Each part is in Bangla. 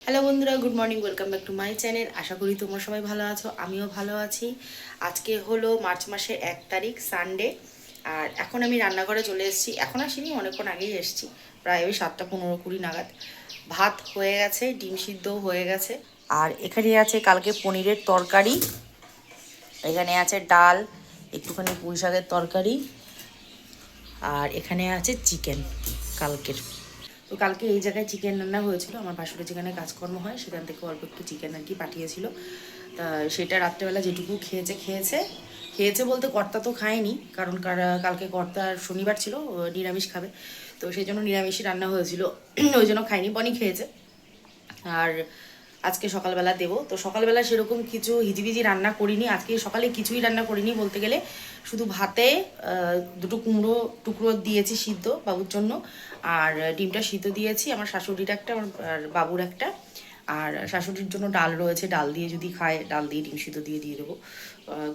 হ্যালো বন্ধুরা, good morning, welcome back to my channel. আশা করি তোমরা সবাই ভালো আছো, আমিও ভালো আছি। আজকে হলো মার্চ মাসের 1 তারিখ, সানডে। আর এখন আমি রান্নাঘরে চলে এসেছি। এখন আসিনি, অনেকক্ষণ আগেই এসেছি, প্রায় ওই 7:15-20 নাগাদ। ভাত হয়ে গেছে, ডিম সিদ্ধ হয়ে গেছে। আর এখানে আছে কালকে পনিরের তরকারি, এখানে আছে ডাল, একটুখানি পুঁই শাকের তরকারি, আর এখানে আছে চিকেন কালকের। তো কালকে এই জায়গায় চিকেন রান্না হয়েছিল, আমার ভাসুরের যেখানে কাজকর্ম হয় সেখান থেকে অল্প একটু চিকেন আর কি পাঠিয়েছিল। তা সেটা রাত্রেবেলা যেটুকু খেয়েছে বলতে কর্তা তো খায়নি, কারণ কালকে কর্তার শনিবার ছিল, নিরামিষ খাবে। তো সেই জন্য নিরামিষই রান্না হয়েছিল, ওই জন্য খায়নি, বনি খেয়েছে। আর আজকে সকালবেলা দেবো, তো সকালবেলা সেরকম কিছু হিজিবিজি রান্না করিনি, আজকে সকালে কিছুই রান্না করিনি বলতে গেলে। শুধু ভাতে দুটো কুমড়ো টুকরো দিয়েছি সিদ্ধ বাবুর জন্য, আর ডিমটা সিদ্ধ দিয়েছি আমার শাশুড়ির একটা আর বাবুর একটা। আর শাশুড়ির জন্য ডাল রয়েছে, ডাল দিয়ে যদি খায় ডাল দিয়ে ডিম সিদ্ধ দিয়ে দেবো,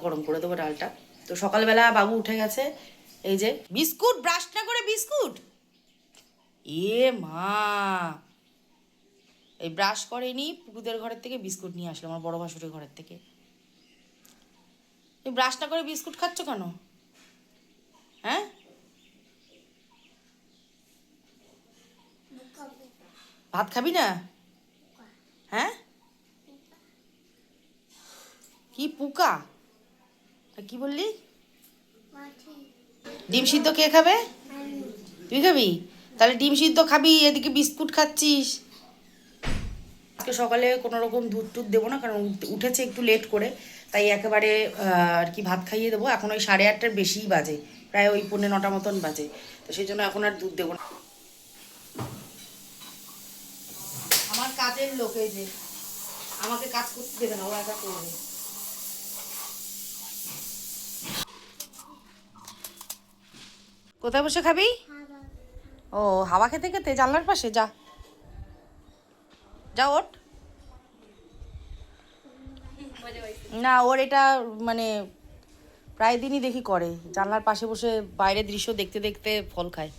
গরম করে দেবো ডালটা। তো সকালবেলা বাবু উঠে গেছে, এই যে বিস্কুট, ব্রাশ না করে বিস্কুট, এ মা এই ব্রাশ করেনি, পুকুদের ঘরের থেকে বিস্কুট নিয়ে আসলো আমার বড় ভাসুরের ঘরের থেকে। এই ব্রাশ না করে বিস্কুট খাচ্ছ কেন? হ্যাঁ, ভাত খাবি না? হ্যাঁ, কি পুকা? কি বললি? ডিম সিদ্ধ কে খাবে? তুই খাবি? তাহলে ডিম সিদ্ধ খাবি, এদিকে বিস্কুট খাচ্ছিস। আজকে সকালে কোনো রকম দুধ টুধ দেবো না, কারণ উঠেছে একটু লেট করে, তাই একেবারে আর কি ভাত খাইয়ে দেবো। এখন ওই 8:30টার বেশিই বাজে, প্রায় ওই 9:45 মতন বাজে। তো সেই জন্য এখন আর দুধ দেবো না। আমার কাজের লোক, এই যে আমাকে কাজ করতে দেবে না, ও একা করবে। কোথায় বসে খাবি? ও, হাওয়া খেতে খেতে জানলার পাশে যা, যা ওঠ। না, ওর এটা মানে প্রায় দিনই দেখি করে, জানলার পাশে বসে বাইরের দৃশ্য দেখতে দেখতে ফল খায়।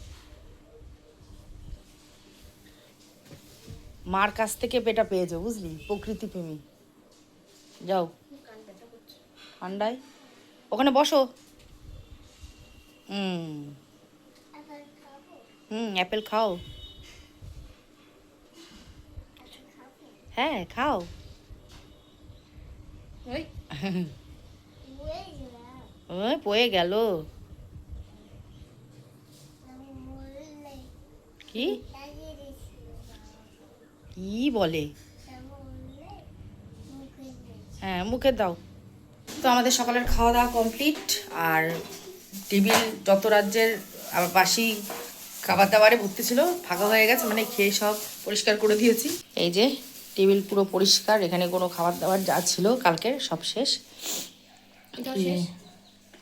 মার কাছ থেকে পেটা পেয়েছে, বুঝলি, প্রকৃতি প্রেমী। যাও ঠান্ডায় ওখানে বসো। হুম, হুম, অ্যাপেল খাও। হ্যাঁ খাও। ওই পয়ে গেল। কি কি বলে? হ্যাঁ, মুখে দাও। তো আমাদের সকালের খাওয়া দাওয়া কমপ্লিট। আর টেবিল যত রাজ্যের বাসি খাবার দাবারে ভর্তি ছিল ফাঁকা হয়ে গেছে, মানে খেয়ে সব পরিষ্কার করে দিয়েছি। এই যে টেবিল পুরো পরিষ্কার, এখানে কোনো খাবার দাবার যা ছিল কালকের সব শেষ।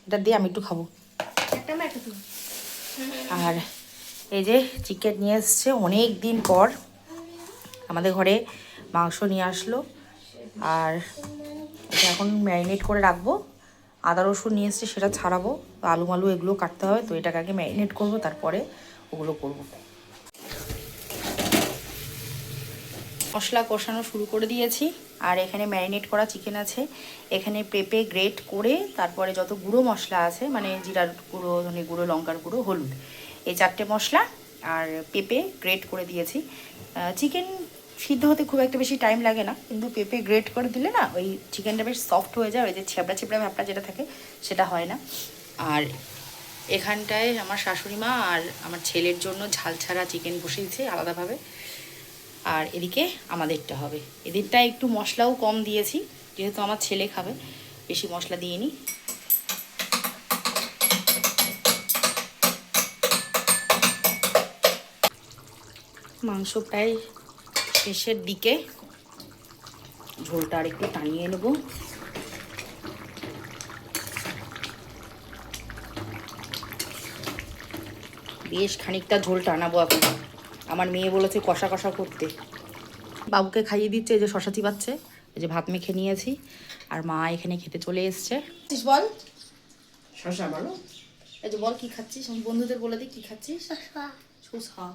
এটা দিয়ে আমি একটু খাবো। আর এই যে চিকেন নিয়ে এসছে অনেক দিন পর, আমাদের ঘরে মাংস নিয়ে আসলো। আর এটা এখন ম্যারিনেট করে রাখবো। আদা রসুন নিয়ে এসছে, সেটা ছাড়াবো। আলু মালু এগুলো কাটতে হবে, তো এটাকে আগে ম্যারিনেট করবো, তারপরে ওগুলো করবো। মশলা কষানো শুরু করে দিয়েছি। আর এখানে ম্যারিনেট করা চিকেন আছে, এখানে পেঁপে গ্রেট করে, তারপরে যত গুঁড়ো মশলা আছে, মানে জিরার গুঁড়ো, ধনে গুঁড়ো, লঙ্কার গুঁড়ো, হলুদ, এই 4টে মশলা আর পেঁপে গ্রেট করে দিয়েছি। চিকেন সিদ্ধ হতে খুব একটা বেশি টাইম লাগে না, কিন্তু পেঁপে গ্রেট করে দিলে না ওই চিকেনটা বেশ সফট হয়ে যায়, ওই যে ছেপড়া ছেপড়া ভাবটা যেটা থাকে সেটা হয় না। আর এখানটায় আমার শাশুড়ি মা আর আমার ছেলের জন্য ঝাল ছাড়া চিকেন বসিয়েছে আলাদাভাবে। আর এদিকে আমাদেরটা হবে, এদেরটা একটু মশলাও কম দিয়েছি, যেহেতু আমার ছেলে খাবে, বেশি মশলা দিইনি। মাংস প্রায় শেষের দিকে, ঝোলটা আর একটু টানিয়ে নেব। বেশ খানিকটা ঝোল টানাবো এখন। আমার মেয়ে বলেছে কষা কষা করতে। বাবুকে খাইয়ে দিচ্ছে, এই যে শশা চিবাচ্ছে, এই যে ভাত মেখে নিয়েছি, আর মা এখানে খেতে চলে এসছে। বল শশা বলো, এই যে বল কি খাচ্ছিস, আমি বন্ধুদের বলে দিই কি খাচ্ছিস। শশা।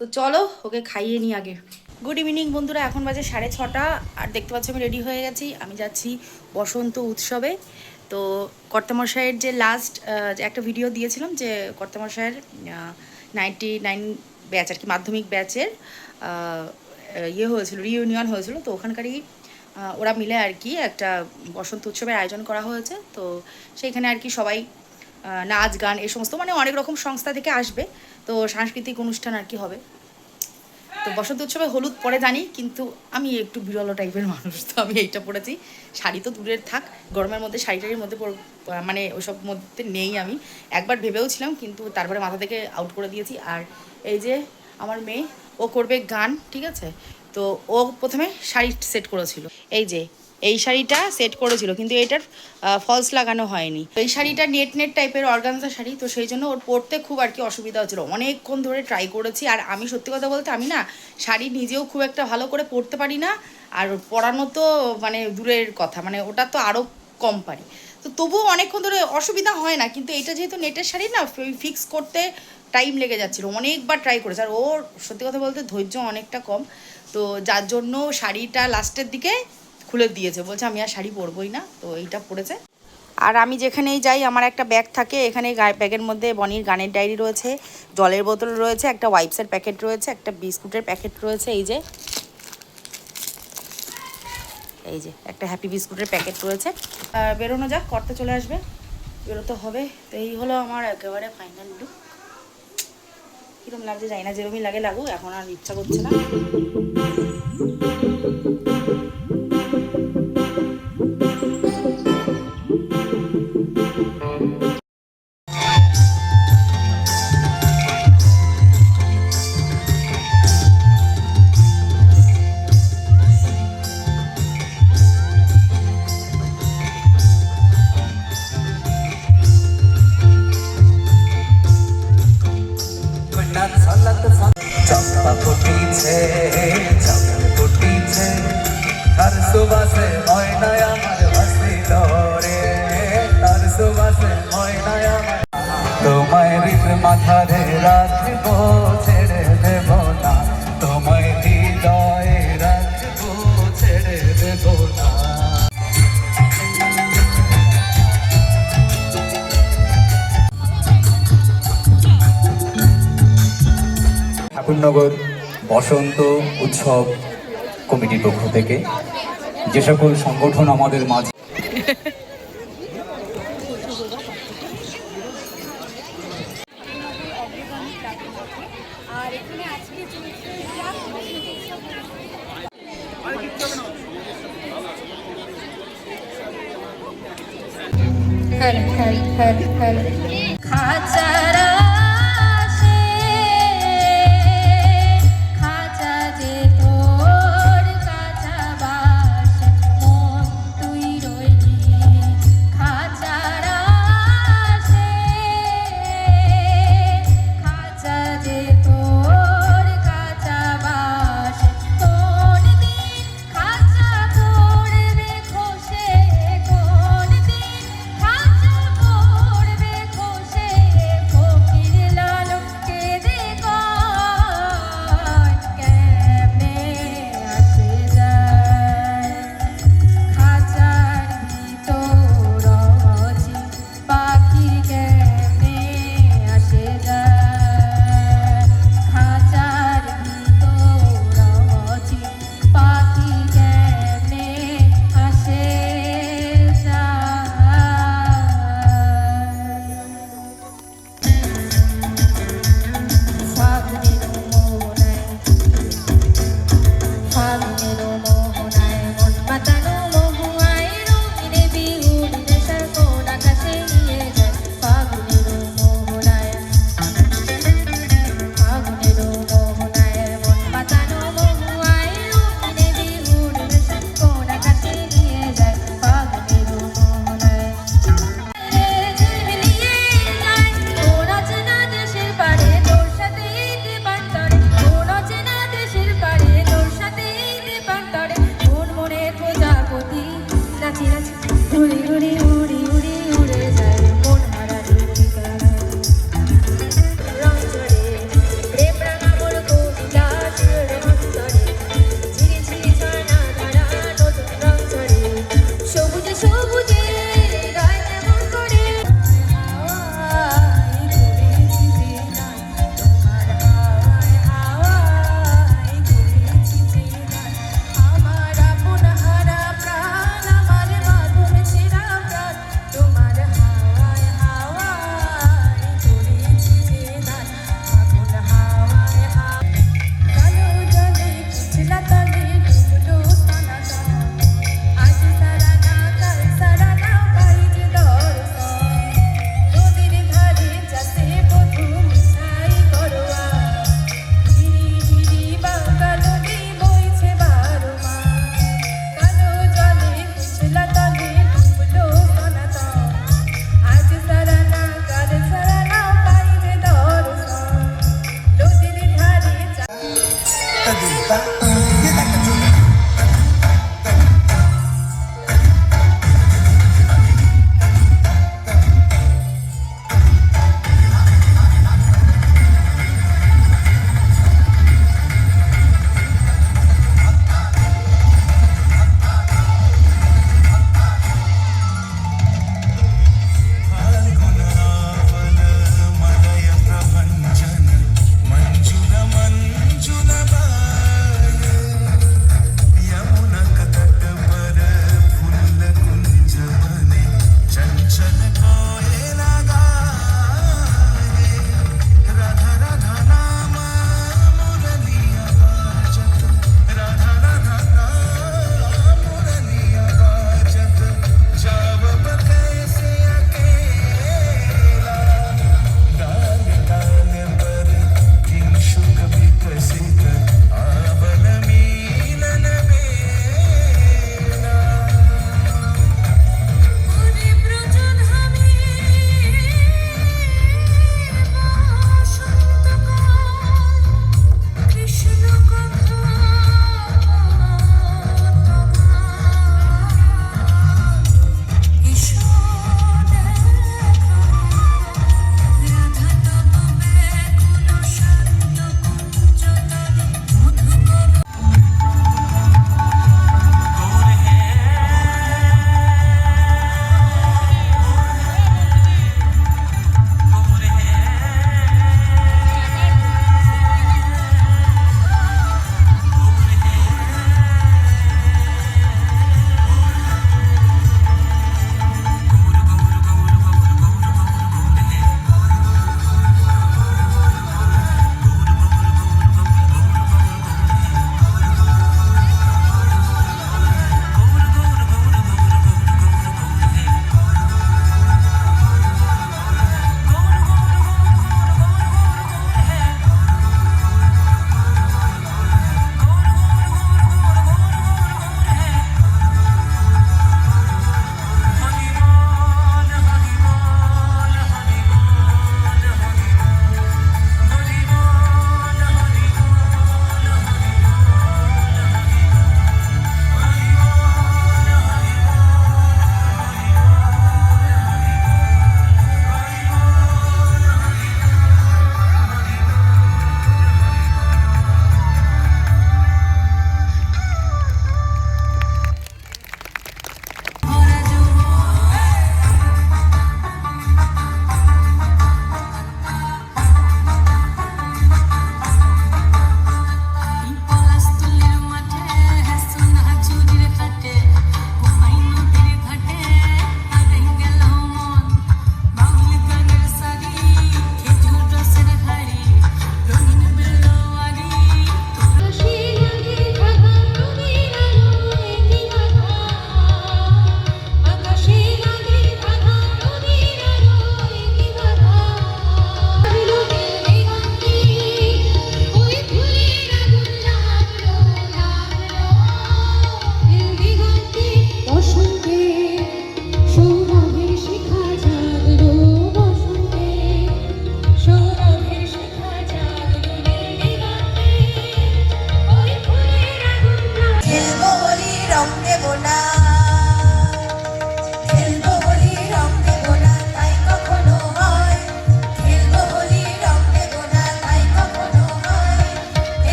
তো চলো ওকে খাইয়ে নি আগে। গুড ইভিনিং বন্ধুরা, এখন বাজে 6:30 আর দেখতে পাচ্ছি আমি রেডি হয়ে গেছি। আমি যাচ্ছি বসন্ত উৎসবে। তো কর্তামশাইয়ের যে লাস্ট একটা ভিডিও দিয়েছিলাম যে কর্তামশাইয়ের 99 ব্যাচ আর কি, মাধ্যমিক ব্যাচের ইয়ে হয়েছিল, রিইউনিয়ন হয়েছিল। তো ওখানকারই ওরা মিলে আর কি একটা বসন্ত উৎসবের আয়োজন করা হয়েছে। তো সেইখানে আর কি সবাই নাচ গান এই সমস্ত মানে অনেক রকম সংস্থা থেকে আসবে। তো সাংস্কৃতিক অনুষ্ঠান আর কি হবে। তো বসন্ত উৎসবে হলুদ পরে জানি, কিন্তু আমি একটু বিরল টাইপের মানুষ, তো আমি এইটা পরেছি। শাড়ি তো দূরের থাক, গরমের মধ্যে শাড়িটারির মধ্যে মানে ওসব মধ্যে নেই। আমি একবার ভেবেও ছিলাম, কিন্তু তারপরে মাথা থেকে আউট করে দিয়েছি। আর এই যে আমার মেয়ে, ও করবে গান, ঠিক আছে। তো ও প্রথমে শাড়ি সেট করেছিল, এই শাড়িটা সেট করেছিল, কিন্তু এটার ফলস লাগানো হয়নি। তো এই শাড়িটা নেট নেট টাইপের অর্গানজা শাড়ি, তো সেই জন্য ওর পরতে খুব আর কি অসুবিধা হচ্ছিলো। অনেকক্ষণ ধরে ট্রাই করেছি। আর আমি সত্যি কথা বলতে আমি না শাড়ি নিজেও খুব একটা ভালো করে পরতে পারি না, আর পরানো তো মানে দূরের কথা, মানে ওটা তো আরও কম পারি। তো তবুও অনেকক্ষণ ধরে অসুবিধা হয় না, কিন্তু এটা যেহেতু নেটের শাড়ি না, ফিক্স করতে টাইম লেগে যাচ্ছিলো। অনেকবার ট্রাই করেছে, আর ওর সত্যি কথা বলতে ধৈর্য অনেকটা কম। তো যার জন্য শাড়িটা লাস্টের দিকে খুলে দিয়েছে, বলছে আমি আর শাড়ি পরবই না। তো এইটা পরেছে। আর আমি যেখানেই যাই আমার একটা ব্যাগ থাকে, এখানে ব্যাগের মধ্যে বনির গানের ডায়েরি রয়েছে, জলের বোতল রয়েছে, একটা ওয়াইপসের প্যাকেট রয়েছে, একটা বিস্কুটের প্যাকেট রয়েছে, এই যে একটা হ্যাপি বিস্কুটের প্যাকেট রয়েছে। বেরোনো যাক, করতে চলে আসবে, বেরোতে হবে। তো এই হলো আমার একেবারে ফাইনাল লুক। কীরকম লাগছে জানি না, যেরকমই লাগে লাগুক, এখন আর ইচ্ছা করছে না। चंपा फुटीছে चंपा फुटीছে तार सुबासे ময়নায় আমার ভাসিল রে तार सुबासे ময়নায় আমার তোমায় হৃদ মাথারে রাখবো ছেড়ে দেব না তোমায় হৃদয়ে রাখবো ছেড়ে দেব না ঠাকুরনগর বসন্ত উৎসব কমিটির পক্ষ থেকে যে সকল সংগঠন আমাদের মাঝে খাচারা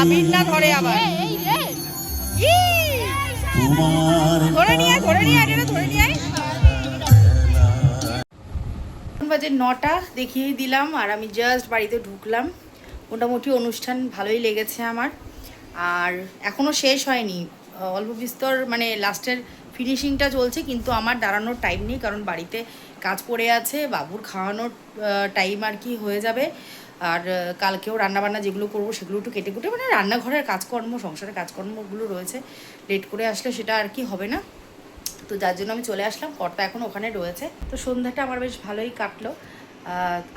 আবির না ধরে আবার ই! ধরে নিয়ে আয়, এটা ধরে নিয়ে আয়। এখন বাজে 9টা, দেখিয়ে দিলাম। আর আমি জাস্ট বাড়িতে ঢুকলাম। মোটামুটি অনুষ্ঠান ভালোই লেগেছে আমার। আর এখনও শেষ হয়নি, অল্প বিস্তর মানে লাস্টের ফিনিশিংটা চলছে, কিন্তু আমার দাঁড়ানোর টাইম নেই, কারণ বাড়িতে কাজ পড়ে আছে। বাবুর খাওয়ানোর টাইম আর কি হয়ে যাবে। আর কালকেও রান্নাবান্না যেগুলো করবো সেগুলো একটু কেটে কুটে, মানে রান্নাঘরের কাজকর্ম, সংসারের কাজকর্মগুলো রয়েছে। লেট করে আসলে সেটা আর কি হবে না, তো যার জন্য আমি চলে আসলাম। কর্তা এখন ওখানে রয়েছে। তো সন্ধ্যাটা আমার বেশ ভালোই কাটলো।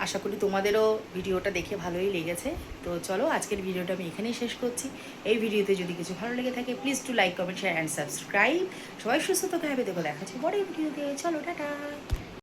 আশা করি তোমাদেরও ভিডিওটা দেখে ভালোই লেগেছে। তো চলো, আজকের ভিডিওটা আমি এখানেই শেষ করছি। এই ভিডিওতে যদি কিছু ভালো লেগে থাকে, please to like, comment, share and subscribe. সবাই সুস্থ থাকো, হ্যাপি দেখো, দেখা হচ্ছে পরের ভিডিওতে। চলো, টাটা।